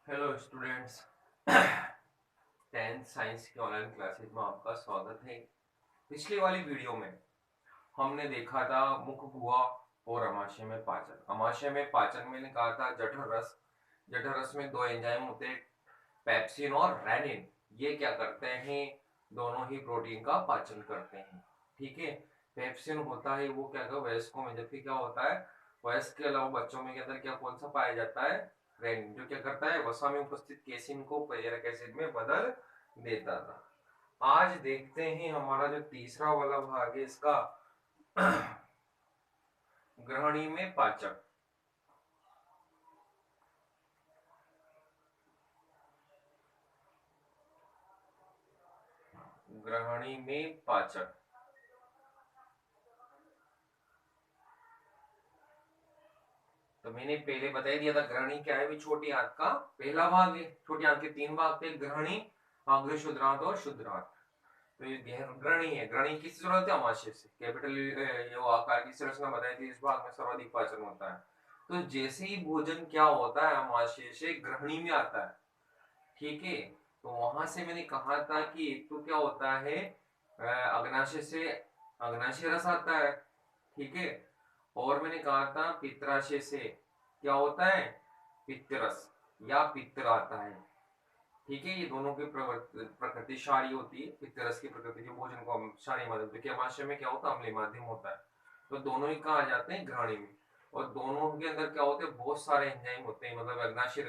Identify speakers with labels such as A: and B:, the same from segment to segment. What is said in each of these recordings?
A: Hello students. 10th science की online classes में आपका स्वागत है। पिछली वाली वीडियो में हमने देखा था मुख गुहा और अमाशय में पाचन। अमाशय में पाचन में कहा था जठर रस। जठर रस में दो एंजाइम होते हैं, पेप्सिन और रेनिन। ये क्या करते हैं? दोनों ही प्रोटीन का पाचन करते हैं। ठीक है। पेप्सिन होता है वो क्या कर वयस्कों में, जबकि क्या होता है वयस्क के अलावा बच्चों में के अंदर क्या कौन सा पाया जाता है? रेनिन, जो क्या करता है वसा में उपस्थित केसिन को पेरिक एसिड में बदल देता था। आज देखते हैं हमारा जो तीसरा वाला भाग है इसका ग्रहणी में पाचक। ग्रहणी में पाचक। तो मैंने पहले बता दिया था ग्रहणी क्या है, भी छोटी आंत का पहला भाग है। छोटी आंत के तीन भाग थे, ग्रहणी, अग्र शुद्रांत और शुद्रांत। तो ये ग्रहणी है। ग्रहणी किससे जुड़ा होता है? अमाशय से। कैपिटल ये आकार की संरचना बताई थी, इस भाग में सर्वाधिक पाचन होता है। तो जैसे ही भोजन क्या होता है अमाशय से ग्रहणी में आता है, ठीक है। तो वहां से मैंने कहा था कि एक तो क्या होता है अग्नाशय से अग्नाशय रस आता है, ठीक है। और मैंने कहा था पित्राशय से क्या होता है? पित्तरस या पित्तर आता है, ठीक है। ये दोनों की प्रकृति क्षारीय होती है। पित्तरस की प्रकृति जो भोजन को क्षारीय माध्यम, देखिए अमाशय में क्या होता है अम्लीय माध्यम होता है। तो दोनों ही कहा जाते हैं ग्रहणी में। और दोनों के अंदर क्या होते हैं? बहुत सारे एंजाइम होते हैं। मतलब अग्नाशय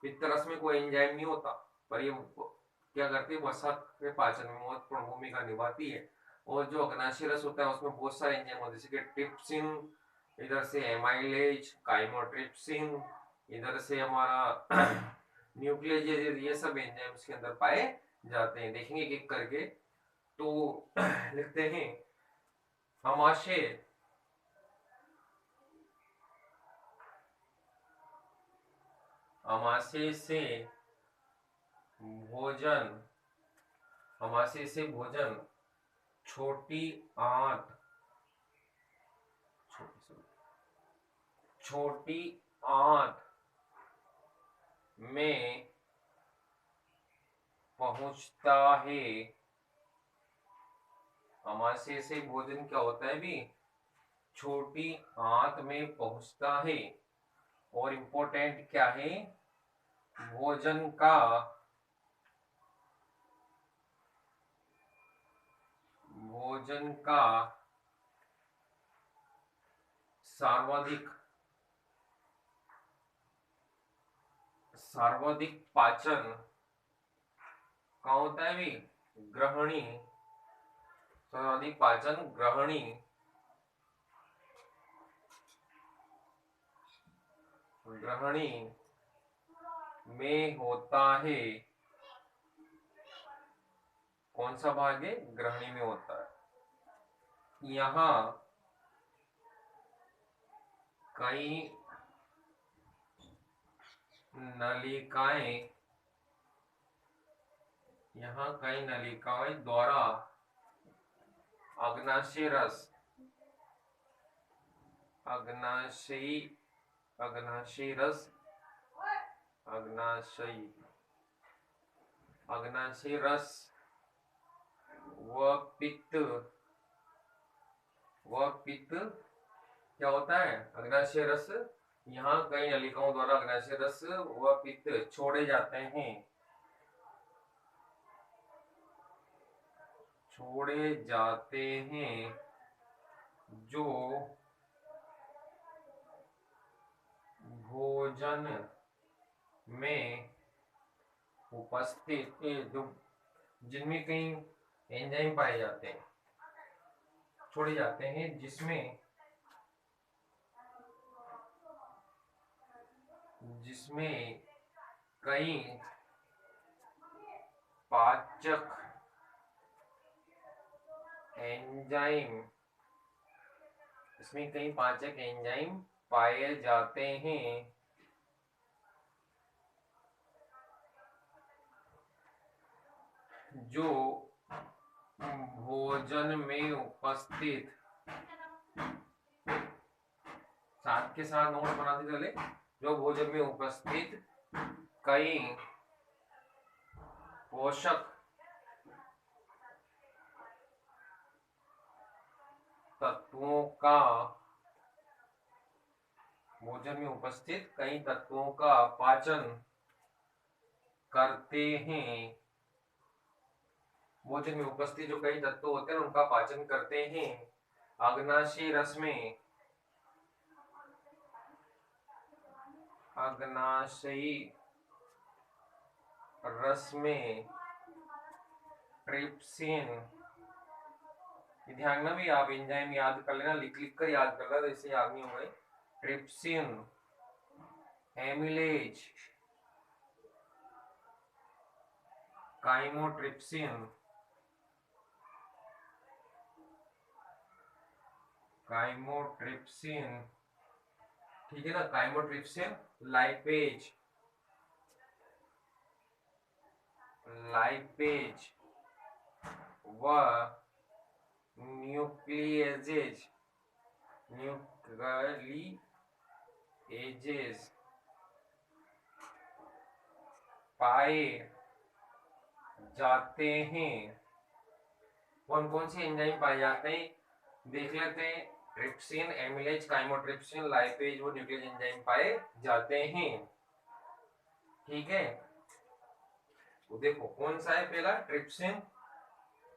A: पित्तरस में कोई एंजाइम नहीं होता, पर ये क्या करती है वसा के पाचन में महत्वपूर्ण भूमिका निभाती है। और जो अग्नाशय रस होता है उसमें बहुत सारे एंजाइम होते हैं, जैसे कि ट्रिप्सिन, इधर से एमाइलेज, काइमोट्रिप्सिन, इधर से हमारा न्यूक्लियस, ये सब एंजाइम्स के अंदर पाए जाते हैं। देखेंगे एक एक करके। तो लिखते हैं अमाशय अमाशय से भोजन अमाशय से भोजन छोटी आंत छोटी आंत में पहुंचता है। अमाशय से भोजन क्या होता है भी? छोटी आंत में पहुंचता है। और इंपॉर्टेंट क्या है? भोजन का भोजन का सर्वाधिक सर्वाधिक पाचन कहाँ होता है भी? ग्रहणी। सर्वाधिक पाचन ग्रहणी ग्रहणी में होता है। कौन सा भाग है? ग्रहणी में होता है। यहाँ कई नलिकाएं द्वारा अग्नाशय रस अग्नाशयी अग्नाशयी रस अग्नाशयी अग्नाशयी रस व पित्त क्या होता है? अग्नाशय रस। यहाँ कई नलिकाओं द्वारा अग्नाशय रस व पित्त छोड़े जाते हैं जो भोजन में उपस्थित जो जिनमें कई एंजाइम पाए जाते हैं, छोड़े जाते हैं, जिसमें कई पाचक एंजाइम पाए जाते हैं जो भोजन में उपस्थित, साथ के साथ नोट बनाते चले, जो भोजन में उपस्थित कई पोषक तत्वों का भोजन में उपस्थित कई तत्वों का पाचन करते हैं। भोजन में उपस्थित जो कई तत्व होते हैं उनका पाचन करते हैं। अग्नाशयी रस में ट्रिप्सिन, ध्यान में भी आप एंजाइम याद कर लेना, लिख लिख कर याद कर लेना, तो इससे याद नहीं होगा। ट्रिप्सिन, एमिलेज, काइमोट्रिप्सिन, ठीक है ना, काइमोट्रिप्सिन, लाइपेज व न्यूक्लिएजेज पाए जाते हैं। कौन कौन से एंजाइम पाए जाते हैं देख लेते हैं। ट्रिप्सिन, एमिलेज, काइमोट्रिप्सिन, लाइपेज वो न्यूक्लियस एंजाइम पाए जाते हैं। ठीक है, तो देखो कौन सा है पहला, ट्रिप्सिन,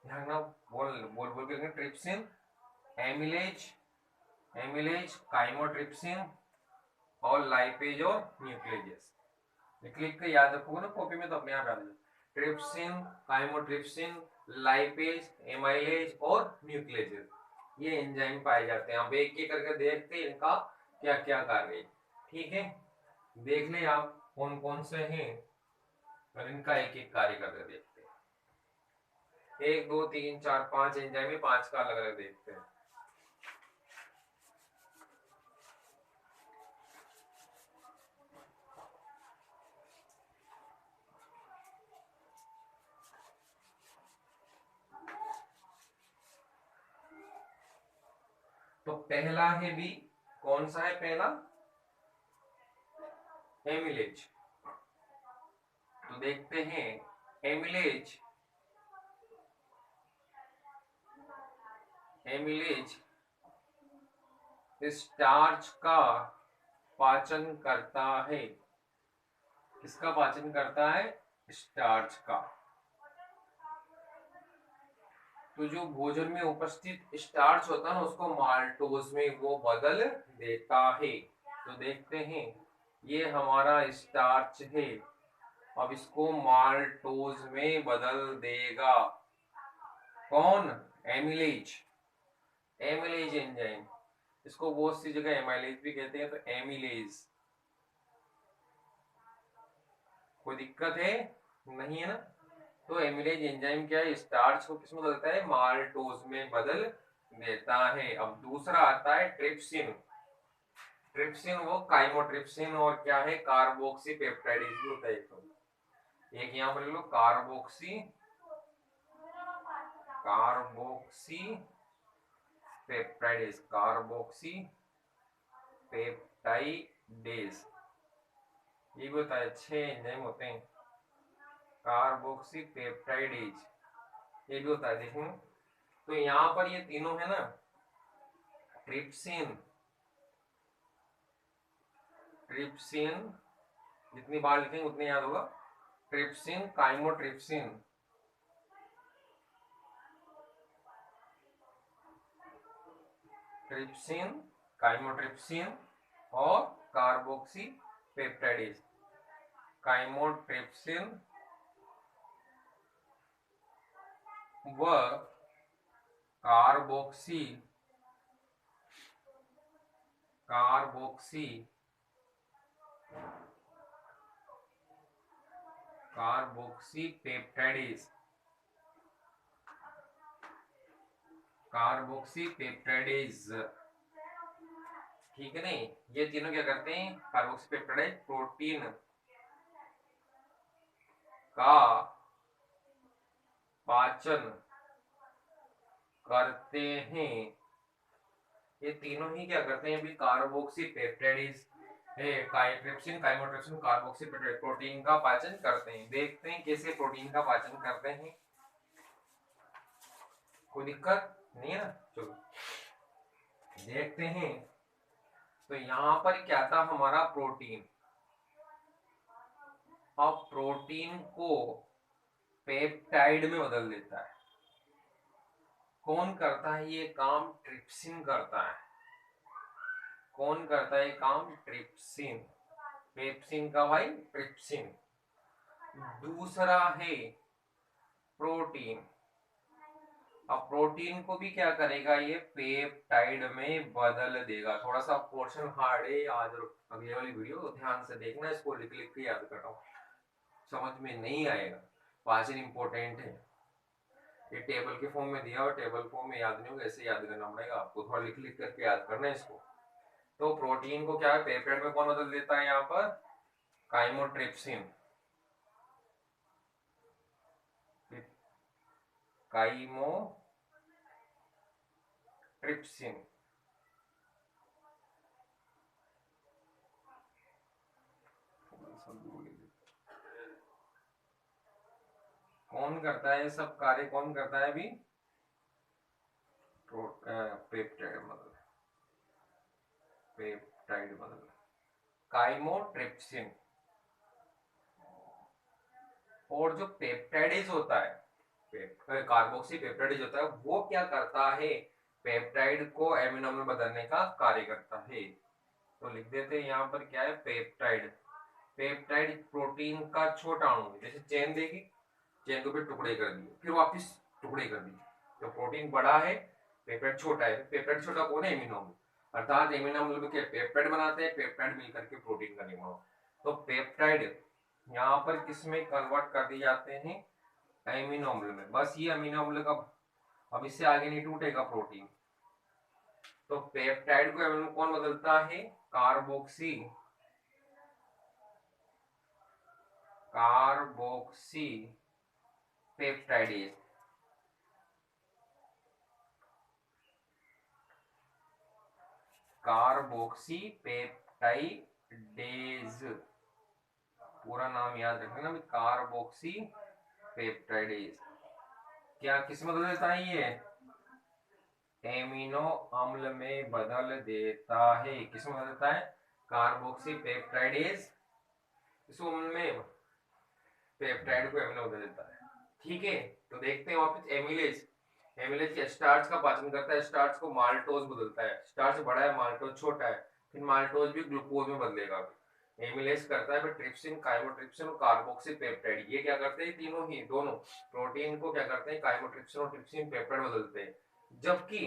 A: ध्यान ना बोल के ट्रिप्सिन, एमिलेज, काइमोट्रिप्सिन और लाइपेज और न्यूक्लियस। क्लिक कर याद रखोगे ना कॉपी में तो अपने आप याद आ जाए। ट्रिप्सिन, काइमोट्रिप्सिन, लाइपेज, एमाइलेज और न्यूक्लियस, ये एंजाइम पाए जाते हैं। अब एक एक करके देखते हैं इनका क्या क्या कार्य है। ठीक है, देख ले आप कौन कौन से हैं और इनका एक एक कार्य करके देखते हैं। 1 2 3 4 5 एंजाइम है, 5 का अलग अलग देखते हैं। तो पहला है बी, कौन सा है पहला, एमिलेज। तो देखते हैं एमिलेज स्टार्च का पाचन करता है। किसका पाचन करता है, स्टार्च का। तो जो भोजन में उपस्थित स्टार्च होता है ना उसको माल्टोज में वो बदल देता है। तो देखते हैं ये हमारा स्टार्च है, अब इसको माल्टोज में बदल देगा कौन, एमिलेज एंजाइम। इसको बहुत सी जगह एमाइलेज भी कहते हैं। तो एमिलेज, कोई दिक्कत है नहीं है ना। तो एमिलेज एंजाइम क्या है, स्टार्च को किस में बदलता है, माल्टोज में बदल देता है। अब दूसरा आता है ट्रिप्सिन। वो काइमोट्रिप्सिन और क्या है, कार्बोक्सी पेप्टाइड भी होता है। एक यहां पर लो, कार्बोक्सी पेप्टाइडेज, ये भी होता है। 6 एंजाइम होते हैं, कार्बोक्सी पेप्टाइडेज, ये भी होता है। देखो तो यहाँ पर ये तीनों है ना, ट्रिप्सिन, जितनी बार लिखेंगे उतनी याद होगा। ट्रिप्सिन, काइमोट्रिप्सिन, और कार्बोक्सी पेप्टाइडेज। काइमोट्रिप्सिन व कार्बोक्सी पेप्टाइडेज, ठीक है नहीं। ये तीनों क्या करते हैं, कार्बोक्सी पेप्टाइडेज प्रोटीन का पाचन करते हैं। ये तीनों ही क्या करते हैं, carboxy peptidase trypsin chymotrypsin carboxypeptide protein का पाचन करते हैं। देखते हैं कैसे प्रोटीन का पाचन करते हैं। कोई दिक्कत नहीं है ना, चलो देखते हैं। तो यहाँ पर क्या था हमारा प्रोटीन, अब प्रोटीन को पेप्टाइड में बदल देता है। कौन करता है ये काम? ट्रिप्सिन करता है। कौन करता है काम? ट्रिप्सिन। पेप्सिन का भाई ट्रिप्सिन। दूसरा है प्रोटीन। अब प्रोटीन को भी क्या करेगा ये? पेप्टाइड में बदल देगा। थोड़ा सा पोर्शन हार्ड है, आज अगली वाली वीडियो ध्यान से देखना, इसको लिख लिख के याद करना, समझ में नहीं आएगा। पाचन इंपॉर्टेंट है, ये टेबल के फॉर्म में दिया और टेबल फॉर्म में याद नहीं होगा, ऐसे याद करना पड़ेगा आपको, थोड़ा लिख लिख करके याद करना है इसको। तो प्रोटीन को क्या है, पेप्टाइड में कौन बदल देता है? यहाँ पर काइमोट्रिप्सिन। काइमोट्रिप्सिन कौन करता है सब कार्य? कौन करता है अभी? पेप्टाइड बदल, पेप्टाइड बदल, काइमोट्रिप्सिन। और जो पेप्टाइडेज होता है, कार्बोक्सी पेप्टाइडेज होता है, वो क्या करता है? पेप्टाइड को एमिनो में बदलने का कार्य करता है। तो लिख देते हैं यहाँ पर क्या है? पेप्टाइड। पेप्टाइड प्रोटीन का छोटा अणु, जैसे चेन देखी, चेन को फिर टुकड़े कर दिए, फिर वापस टुकड़े कर दिए। तो प्रोटीन बड़ा है, पेप्टाइड छोटा है। पेप्टाइड छोटा कौन है? एमिनो अम्ल। अर्थात एमिनो अम्ल के पेप्टाइड बनाते हैं, पेप्टाइड मिलकर के प्रोटीन का निर्माण। तो पेप्टाइड यहाँ पर किसमें कन्वर्ट कर दिए जाते हैं? एमिनो अम्ल में। बस ये अमीनो अम्ल का अब इससे आगे नहीं टूटेगा प्रोटीन। तो पेप्टाइड को एमिनो कौन बदलता है? Carboxy, carboxy peptidase. Carboxy peptidase, पूरा नाम याद रखना, कार्बोक्सी पेप्टाइडेज। क्या किस में बदल देता है ये? एमिनो अम्ल में बदल देता है। किस में बदल देता है? कार्बोक्सी पेप्टाइडेज इस अम्ल में पेप्टाइड को एमिनो बदल देता है। ठीक है, तो देखते हैं वापस एमिलेज। एमिलेज स्टार्च का पाचन करता है, स्टार्च को माल्टोज बदलता है। स्टार्च बड़ा है, माल्टोज छोटा है, फिर माल्टोज भी ग्लूकोज में बदलेगा। एमिलेज करता है फिर ट्रिप्सिन, काइमोट्रिप्सिन और कार्बोक्सी पेप्टाइड। ये क्या करते हैं? तीनों ही, दोनों प्रोटीन को क्या करते हैं? काइमोट्रिप्सिन और ट्रिप्सिन पेप्टाइड बदलते हैं। जबकि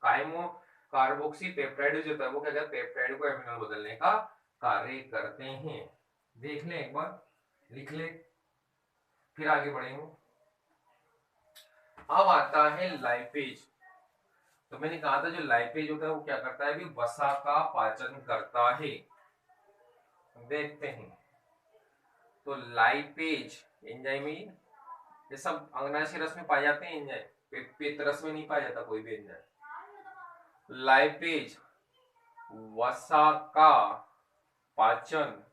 A: काइमो कार्बोक्सी पेप्टाइड जो होता है वो क्या करता है? पेप्टाइड को एमिनो बदलने का कार्य करते हैं। देख ले एक बार, लिख ले, फिर आगे बढ़ेंगे। अब आता है लाइपेज। तो मैंने कहा था जो लाइपेज होता है वो क्या करता है? अभी वसा का पाचन करता है। देखते हैं। तो लाइपेज एंजाइम, ये सब अग्नाशय रस में पाए जाते हैं एंजाइम, पित्त रस में नहीं पाया जाता कोई भी एंजाइम। लाइपेज वसा का पाचन,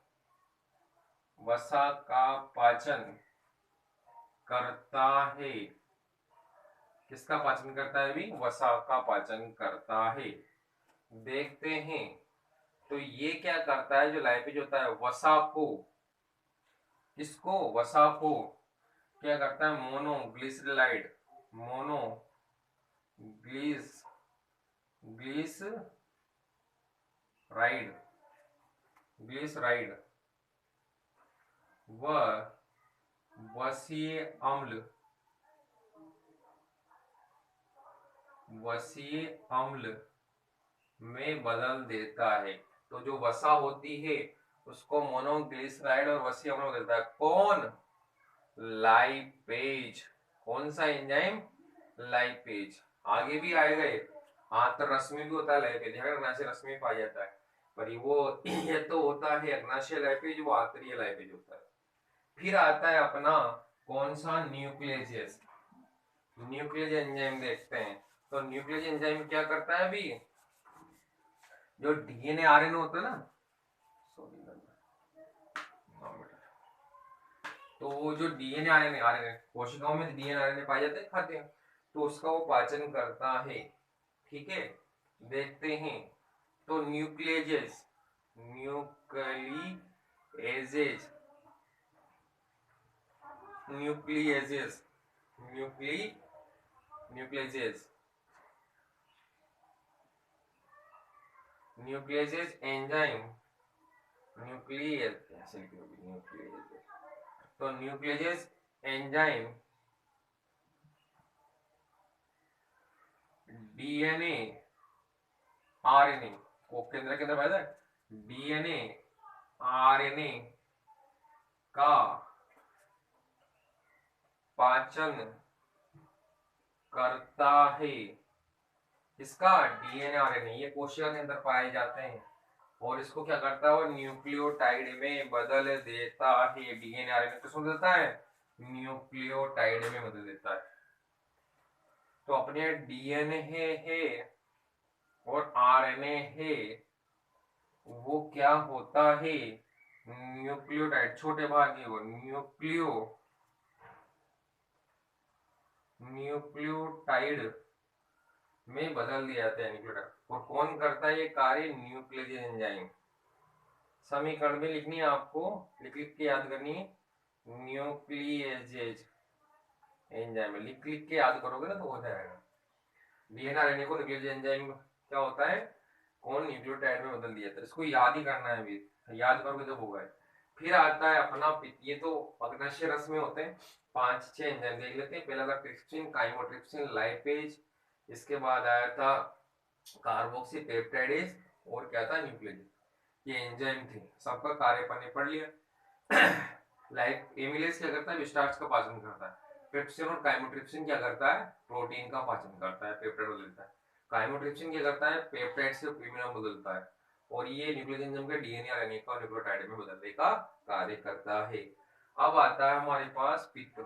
A: वसा का पाचन करता है। किसका पाचन करता है? अभी वसा का पाचन करता है। देखते हैं। तो ये क्या करता है? जो लाइपेज होता है वसा को, किसको? वसा को क्या करता है? मोनोग्लिसराइड, मोनो ग्लिसराइड, ग्लिसराइड व वसीय अम्ल, वसीय अम्ल में बदल देता है। तो जो वसा होती है उसको मोनोग्लिसराइड और वसीय अम्ल में बदलता है। कौन? लाइपेज। कौन सा एंजाइम? लाइपेज। आगे भी आएगा ये, आंत्र रस में भी होता है लाइपेज, अग्नाशय रस में पाया जाता है, पर वो ये तो होता है अग्नाशय लाइपेज, वो आंतरीय लाइपेज होता है। फिर आता है अपना कौन सा? न्यूक्लियस। न्यूक्लियस एंजाइम देखते हैं। तो न्यूक्लियस एंजाइम क्या करता है? अभी जो डीएनए आरएनए होता है ना, हाँ बेटा। तो जो डीएनए आरएनए आरएनए कोशिकाओं में डीएनए आरएनए पाए जाते हैं, खाते हैं, तो उसका वो पाचन करता है। ठीक है, देखते हैं। तो nucleases, nucleases, nucleases, nucleases, nucleases enzyme, nucleus कैसे लिखोगे न्यूक्लियजेस, तो न्यूक्लियजेस एंजाइम डीएनए आरएनए को केंद्र के अंदर पाया जाए, डीएनए आरएनए का पाचन करता है। इसका डीएनए आरएनए ये कोशिका के अंदर पाए जाते हैं, और इसको क्या करता है, वो न्यूक्लियोटाइड में बदल देता है। डीएनए आरएनए किसमें बदलता है, न्यूक्लियोटाइड में बदल देता है। तो अपने डीएनए है और आरएनए है, वो क्या होता है, न्यूक्लियोटाइड, छोटे भाग है वो, न्यूक्लियोटाइड में बदल दिया जाता है न्यूक्लियोटाइड। और कौन करता है ये कार्य, न्यूक्लियस एंजाइम। समीकरण में लिखनी है आपको, लिख लिख के याद करनी है, न्यूक्लियजेज एंजाइम, लिख लिख के याद करोगे ना तो हो जाएगा। डीएनए आरएनए को न्यूक्लियस एंजाइम क्या होता है, कौन न्यूक्लियोटाइड में बदल दिया था। इसको याद ही करना है, अभी याद करोगे जब होगा। फिर आता है अपना ये तो अग्नाशय रस में होते हैं 5-6 एंजाइम, देख लेते हैं। पहला था ट्रिप्सिन, काइमोट्रिप्सिन, लाइपेज, इसके बाद आया था कार्बोक्सी पेप्टाइडेज, और क्या था, न्यूक्लियस। ये एंजाइम थे, सबका कार्य अपन ने पढ़ लिया। लाइक एमिलेज क्या करता है, स्टार्च का पाचन करता है। ट्रिप्सिन और काइमोट्रिप्सिन क्या करता है, प्रोटीन का पाचन करता है, पेप्टाइड बदलता है। काइमोट्रिप्सिन क्या करता है, पेप्टाइड से प्रीमियम बदलता है। और ये न्यूक्लियस एंजाइम के डीएनए आरएनए का न्यूक्लियोटाइड में बदलने का कार्य करता है। अब आता है हमारे पास पित्त।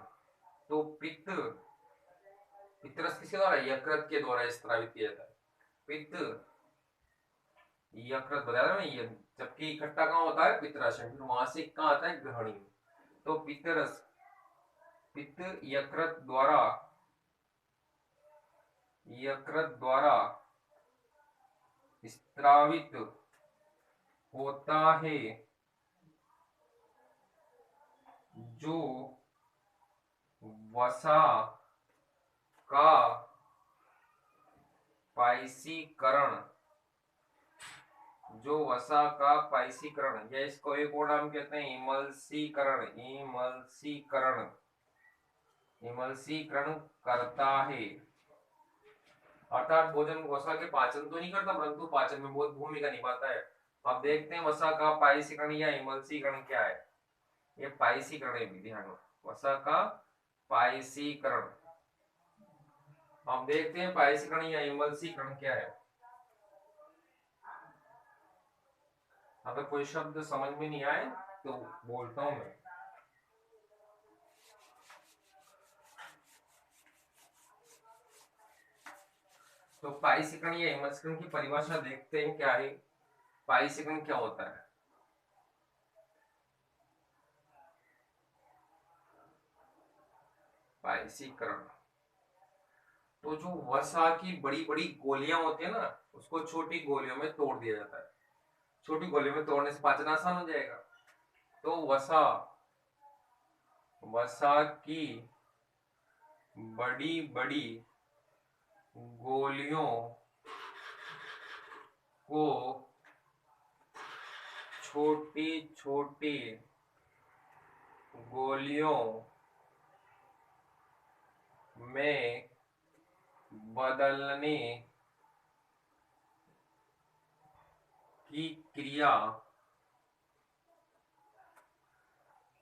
A: तो पित्त, पित्तरस किसके द्वारा, यकृत के द्वारा स्त्रावित किया जाता है। पित्त यकृत बताया ना ये, जबकि इकट्ठा कहाँ होता है, पित्ताशय, फिर वहां से कहाँ आता है, ग्रहणी। तो पित्तरस, पित्त यकृत द्वारा, यकृत द्वारा स्त्रावित होता है, जो वसा का पाइसीकरण, जो वसा का पाइसीकरण, या इसको एक और नाम कहते हैं इमल्सीकरण, इमल्सीकरण, इमल्सीकरण करता है। अर्थात भोजन वसा के पाचन तो नहीं करता, परंतु पाचन में बहुत भूमिका निभाता है। अब देखते हैं वसा का पाइसीकरण या इमल्सीकरण क्या है। ये पाइसीकरण है, ध्यान में, वसा का पाइसीकरण। अब देखते हैं पाइसीकरण या इमल्सीकरण क्या है। अगर कोई शब्द समझ में नहीं आए तो बोलता हूं मैं। तो पाइसीकरण या इमल्सीकरण की परिभाषा देखते हैं क्या है। पाइसीकरण क्या होता है, पाइसीकरण, तो जो वसा की बड़ी बड़ी गोलियां होती है ना, उसको छोटी गोलियों में तोड़ दिया जाता है। छोटी गोलियों में तोड़ने से पाचन आसान हो जाएगा। तो वसा, वसा की बड़ी बड़ी गोलियों को छोटी छोटी गोलियों में बदलने की क्रिया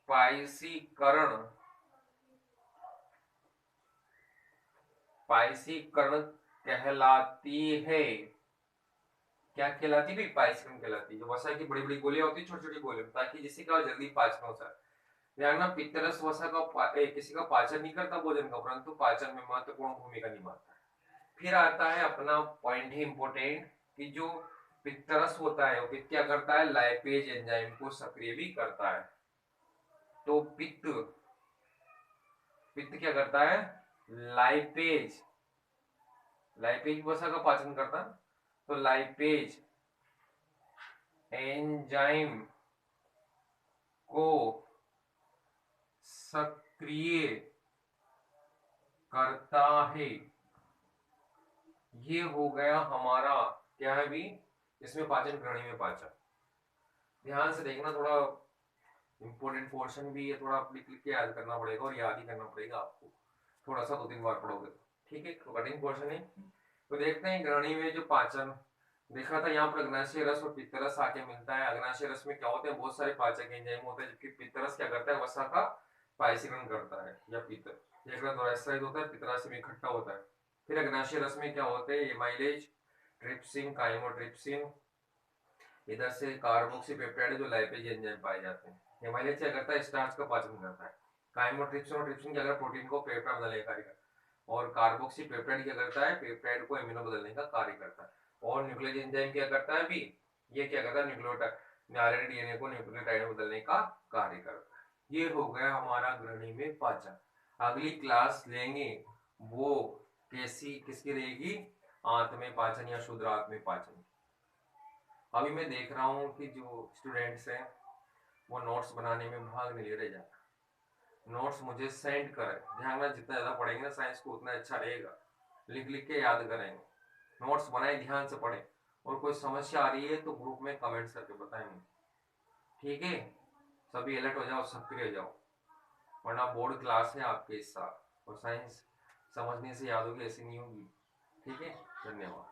A: पाइसीकरण, पाइसीकरण कहलाती है। क्या कहलाती है, पाइसीकरण कहलाती है। जो वसा की बड़ी बड़ी गोलियां होती है, छोटी छोटी गोलियां, ताकि जिससे क्या जल्दी पाचन हो सके। ध्यान, पित्तरस वसा का किसी का पाचन नहीं करता भोजन का, परंतु पाचन में महत्वपूर्ण भूमिका निभाता है। फिर आता है अपना पॉइंट ही इंपोर्टेंट, कि जो पित्तरस होता है वो पित्त क्या करता है, लाइपेज एंजाइम को सक्रिय भी करता है। तो पित्त पित्त क्या करता है, लाइपेज लाइपेज वसा का पाचन करता है। तो लाइपेज एंजाइम को सक्रिय करता है। ये हो गया हमारा क्या है भी, इसमें पाचन, ग्रहणी में पाचन। ध्यान से देखना, थोड़ा इंपॉर्टेंट पोर्शन भी है, थोड़ा लिख लिख के याद करना पड़ेगा और याद ही करना पड़ेगा आपको, थोड़ा सा 2-3 बार पढ़ोगे तो। ठीक है, कठिन पोर्शन है। तो देखते हैं ग्रहणी में जो पाचन देखा था, यहाँ पर अग्नाशय रस और पित्तरस आके मिलता है। अग्नाशय रस में क्या होते हैं, बहुत सारे पाचक एंजाइम होते हैं, जबकि पित्तरस क्या करता है, वसा का पायसीकरण करता है। या पित्त एक होता है, पित्तरस में इकट्ठा होता है। फिर अग्नाशय रस में क्या होते हैं, एमाइलेज, ट्रिप्सिन, काइमोट्रिप्सिन, इधर से कार्बोक्सीपेप्टाइड जो लाइपेज एंजाइम पाए जाते हैं। एमाइलेज क्या करता है, स्टार्च का पाचन करता है। काइमोट्रिप्सिन और ट्रिप्सिन क्या करता है, प्रोटीन को पेप्टाइड बदलने का कार्य करता है। और कार्बोक्सीपेप्टाइड क्या करता है, पेप्टाइड को एमिनो बदलने का कार्य करता है। और न्यूक्लियस एंजाइम क्या करता है भी, ये क्या करता है, न्यूक्लियोटाइड आरएनए डीएनए को न्यूक्लियोटाइड में बदलने का कार्य करता है। ये हो गया हमारा ग्रहणी में पाचन। अगली क्लास लेंगे वो कैसी किसकी रहेगी, आंत में पाचन या शुद्रांत में पाचन। अभी मैं देख रहा हूँ कि जो स्टूडेंट्स हैं वो नोट्स बनाने में भाग नहीं ले रहे ज्यादा, नोट्स मुझे सेंड करें। ध्यान में जितना ज्यादा पढ़ेंगे ना साइंस को उतना अच्छा रहेगा, लिख लिख के याद करेंगे, नोट्स बनाए, ध्यान से पढ़ें। और कोई समस्या आ रही है तो ग्रुप में कमेंट्स करके बताएं मुझे। ठीक है, सभी अलर्ट हो जाओ, सक्रिय हो जाओ, वरना बोर्ड क्लास है आपके इस साल और साइंस समझने से याद होगी, ऐसी नहीं होगी। ठीक है, धन्यवाद।